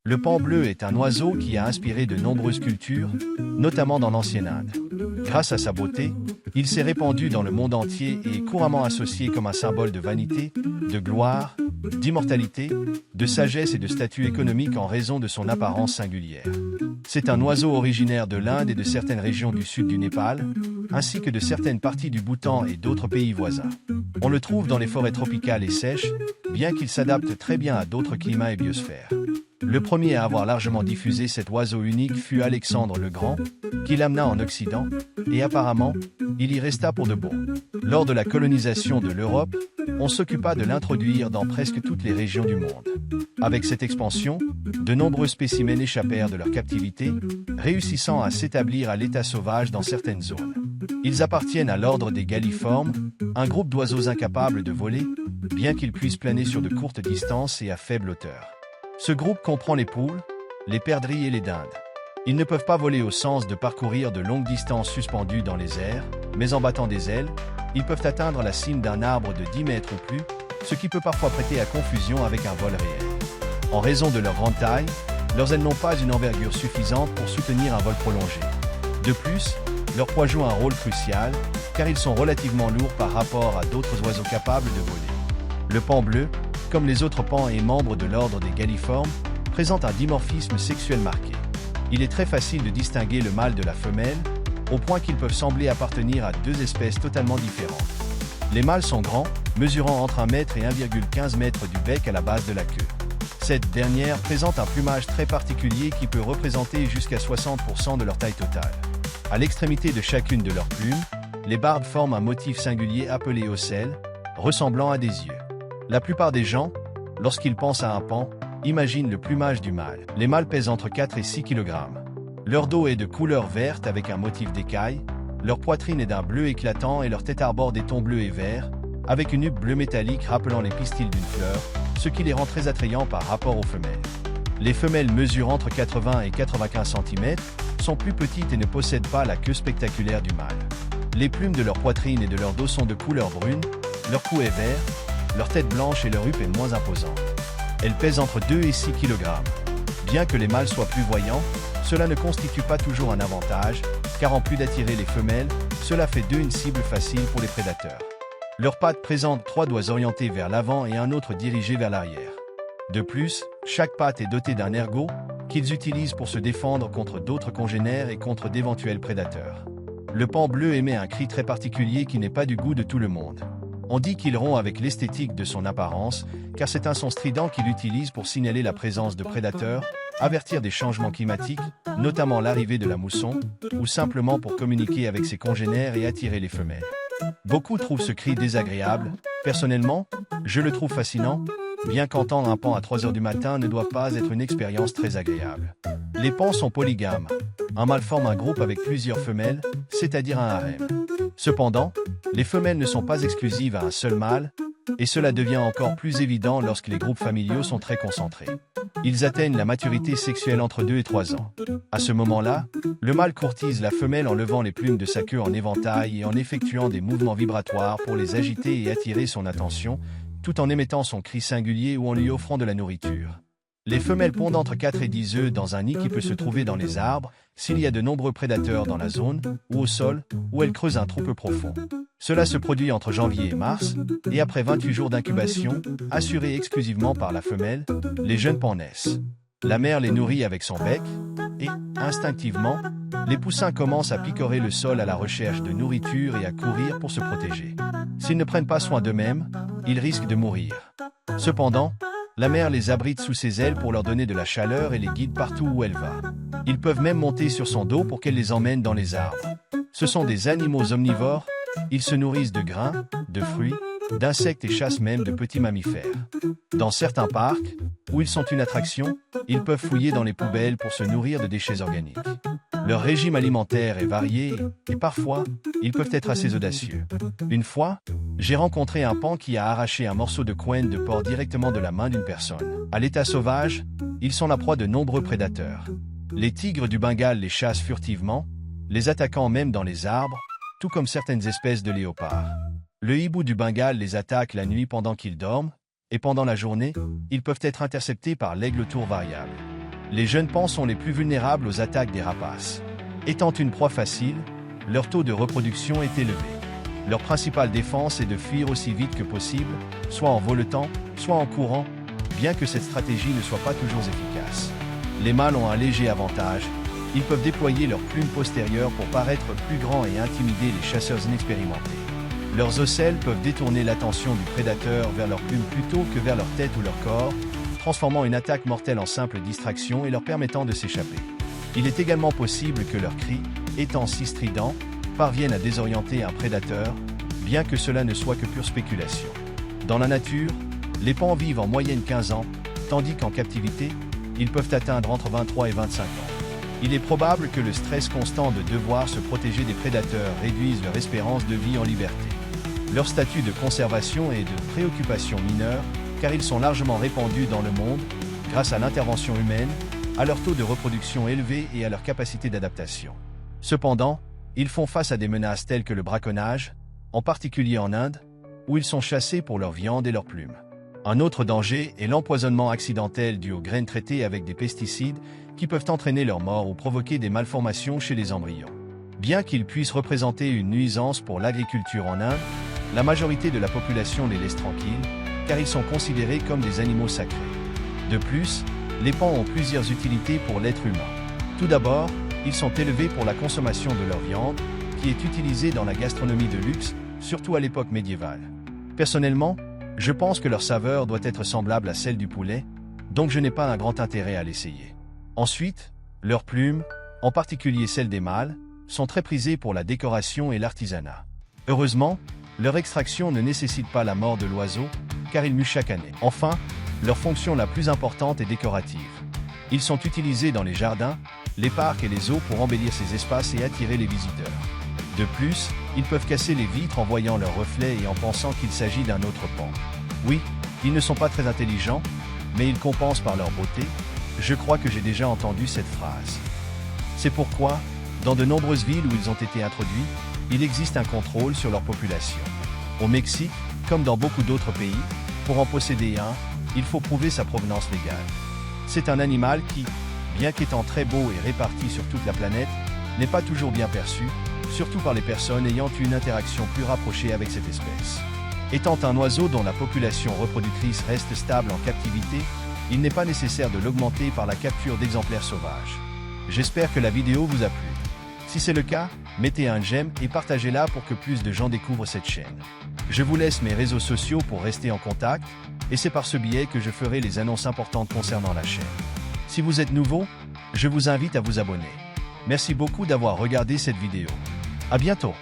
Le paon bleu est un oiseau qui a inspiré de nombreuses cultures, notamment dans l'ancienne Inde. Grâce à sa beauté, il s'est répandu dans le monde entier et est couramment associé comme un symbole de vanité, de gloire, d'immortalité, de sagesse et de statut économique en raison de son apparence singulière. C'est un oiseau originaire de l'Inde et de certaines régions du sud du Népal, ainsi que de certaines parties du Bhoutan et d'autres pays voisins. On le trouve dans les forêts tropicales et sèches, bien qu'il s'adapte très bien à d'autres climats et biosphères. Le premier à avoir largement diffusé cet oiseau unique fut Alexandre le Grand, qui l'amena en Occident, et apparemment, il y resta pour de bon. Lors de la colonisation de l'Europe, on s'occupa de l'introduire dans presque toutes les régions du monde. Avec cette expansion, de nombreux spécimens échappèrent de leur captivité, réussissant à s'établir à l'état sauvage dans certaines zones. Ils appartiennent à l'ordre des galliformes, un groupe d'oiseaux incapables de voler, bien qu'ils puissent planer sur de courtes distances et à faible hauteur. Ce groupe comprend les poules, les perdrix et les dindes. Ils ne peuvent pas voler au sens de parcourir de longues distances suspendues dans les airs, mais en battant des ailes, ils peuvent atteindre la cime d'un arbre de 10 mètres ou plus, ce qui peut parfois prêter à confusion avec un vol réel. En raison de leur grande taille, leurs ailes n'ont pas une envergure suffisante pour soutenir un vol prolongé. De plus, leur poids joue un rôle crucial, car ils sont relativement lourds par rapport à d'autres oiseaux capables de voler. Le paon bleu, comme les autres paons et membres de l'ordre des galliformes, présente un dimorphisme sexuel marqué. Il est très facile de distinguer le mâle de la femelle, au point qu'ils peuvent sembler appartenir à deux espèces totalement différentes. Les mâles sont grands, mesurant entre 1 mètre et 1,15 m du bec à la base de la queue. Cette dernière présente un plumage très particulier qui peut représenter jusqu'à 60% de leur taille totale. À l'extrémité de chacune de leurs plumes, les barbes forment un motif singulier appelé ocelle, ressemblant à des yeux. La plupart des gens, lorsqu'ils pensent à un paon, imaginent le plumage du mâle. Les mâles pèsent entre 4 et 6 kg. Leur dos est de couleur verte avec un motif d'écaille, leur poitrine est d'un bleu éclatant et leur tête arbore des tons bleus et verts, avec une nuque bleue métallique rappelant les pistils d'une fleur, ce qui les rend très attrayants par rapport aux femelles. Les femelles mesurent entre 80 et 95 cm, sont plus petites et ne possèdent pas la queue spectaculaire du mâle. Les plumes de leur poitrine et de leur dos sont de couleur brune, leur cou est vert, leur tête blanche et leur huppe est moins imposante. Elles pèsent entre 2 et 6 kg. Bien que les mâles soient plus voyants, cela ne constitue pas toujours un avantage, car en plus d'attirer les femelles, cela fait d'eux une cible facile pour les prédateurs. Leurs pattes présentent 3 doigts orientés vers l'avant et un autre dirigé vers l'arrière. De plus, chaque patte est dotée d'un ergot, qu'ils utilisent pour se défendre contre d'autres congénères et contre d'éventuels prédateurs. Le paon bleu émet un cri très particulier qui n'est pas du goût de tout le monde. On dit qu'il rompt avec l'esthétique de son apparence, car c'est un son strident qu'il utilise pour signaler la présence de prédateurs, avertir des changements climatiques, notamment l'arrivée de la mousson, ou simplement pour communiquer avec ses congénères et attirer les femelles. Beaucoup trouvent ce cri désagréable. Personnellement, je le trouve fascinant, bien qu'entendre un paon à 3 heures du matin ne doit pas être une expérience très agréable. Les paons sont polygames. Un mâle forme un groupe avec plusieurs femelles, c'est-à-dire un harem. Cependant, les femelles ne sont pas exclusives à un seul mâle, et cela devient encore plus évident lorsque les groupes familiaux sont très concentrés. Ils atteignent la maturité sexuelle entre 2 et 3 ans. À ce moment-là, le mâle courtise la femelle en levant les plumes de sa queue en éventail et en effectuant des mouvements vibratoires pour les agiter et attirer son attention, tout en émettant son cri singulier ou en lui offrant de la nourriture. Les femelles pondent entre 4 et 10 œufs dans un nid qui peut se trouver dans les arbres, s'il y a de nombreux prédateurs dans la zone, ou au sol, où elles creusent un trou peu profond. Cela se produit entre janvier et mars, et après 28 jours d'incubation, assurés exclusivement par la femelle, les jeunes paons naissent. La mère les nourrit avec son bec, et, instinctivement, les poussins commencent à picorer le sol à la recherche de nourriture et à courir pour se protéger. S'ils ne prennent pas soin d'eux-mêmes, ils risquent de mourir. Cependant, la mère les abrite sous ses ailes pour leur donner de la chaleur et les guide partout où elle va. Ils peuvent même monter sur son dos pour qu'elle les emmène dans les arbres. Ce sont des animaux omnivores, ils se nourrissent de grains, de fruits, d'insectes et chassent même de petits mammifères. Dans certains parcs, où ils sont une attraction, ils peuvent fouiller dans les poubelles pour se nourrir de déchets organiques. Leur régime alimentaire est varié et parfois, ils peuvent être assez audacieux. Une fois, j'ai rencontré un paon qui a arraché un morceau de couenne de porc directement de la main d'une personne. À l'état sauvage, ils sont la proie de nombreux prédateurs. Les tigres du Bengale les chassent furtivement, les attaquant même dans les arbres, tout comme certaines espèces de léopards. Le hibou du Bengale les attaque la nuit pendant qu'ils dorment, et pendant la journée, ils peuvent être interceptés par l'aigle tour variable. Les jeunes paons sont les plus vulnérables aux attaques des rapaces. Étant une proie facile, leur taux de reproduction est élevé. Leur principale défense est de fuir aussi vite que possible, soit en voletant, soit en courant, bien que cette stratégie ne soit pas toujours efficace. Les mâles ont un léger avantage, ils peuvent déployer leurs plumes postérieures pour paraître plus grands et intimider les chasseurs inexpérimentés. Leurs ocelles peuvent détourner l'attention du prédateur vers leurs plumes plutôt que vers leur tête ou leur corps, transformant une attaque mortelle en simple distraction et leur permettant de s'échapper. Il est également possible que leurs cris, étant si stridents, parviennent à désorienter un prédateur, bien que cela ne soit que pure spéculation. Dans la nature, les paons vivent en moyenne 15 ans, tandis qu'en captivité, ils peuvent atteindre entre 23 et 25 ans. Il est probable que le stress constant de devoir se protéger des prédateurs réduise leur espérance de vie en liberté. Leur statut de conservation est de préoccupation mineure, car ils sont largement répandus dans le monde, grâce à l'intervention humaine, à leur taux de reproduction élevé et à leur capacité d'adaptation. Cependant, ils font face à des menaces telles que le braconnage, en particulier en Inde, où ils sont chassés pour leur viande et leurs plumes. Un autre danger est l'empoisonnement accidentel dû aux graines traitées avec des pesticides qui peuvent entraîner leur mort ou provoquer des malformations chez les embryons. Bien qu'ils puissent représenter une nuisance pour l'agriculture en Inde, la majorité de la population les laisse tranquilles, car ils sont considérés comme des animaux sacrés. De plus, les paons ont plusieurs utilités pour l'être humain. Tout d'abord, ils sont élevés pour la consommation de leur viande, qui est utilisée dans la gastronomie de luxe, surtout à l'époque médiévale. Personnellement, je pense que leur saveur doit être semblable à celle du poulet, donc je n'ai pas un grand intérêt à l'essayer. Ensuite, leurs plumes, en particulier celles des mâles, sont très prisées pour la décoration et l'artisanat. Heureusement, leur extraction ne nécessite pas la mort de l'oiseau, car il mue chaque année. Enfin, leur fonction la plus importante est décorative. Ils sont utilisés dans les jardins, les parcs et les zoos pour embellir ces espaces et attirer les visiteurs. De plus, ils peuvent casser les vitres en voyant leurs reflets et en pensant qu'il s'agit d'un autre paon. Oui, ils ne sont pas très intelligents, mais ils compensent par leur beauté. Je crois que j'ai déjà entendu cette phrase. C'est pourquoi, dans de nombreuses villes où ils ont été introduits, il existe un contrôle sur leur population. Au Mexique, comme dans beaucoup d'autres pays, pour en posséder un, il faut prouver sa provenance légale. C'est un animal qui, bien qu'étant très beau et réparti sur toute la planète, n'est pas toujours bien perçu, surtout par les personnes ayant une interaction plus rapprochée avec cette espèce. Étant un oiseau dont la population reproductrice reste stable en captivité, il n'est pas nécessaire de l'augmenter par la capture d'exemplaires sauvages. J'espère que la vidéo vous a plu. Si c'est le cas, mettez un j'aime et partagez-la pour que plus de gens découvrent cette chaîne. Je vous laisse mes réseaux sociaux pour rester en contact, et c'est par ce biais que je ferai les annonces importantes concernant la chaîne. Si vous êtes nouveau, je vous invite à vous abonner. Merci beaucoup d'avoir regardé cette vidéo. À bientôt.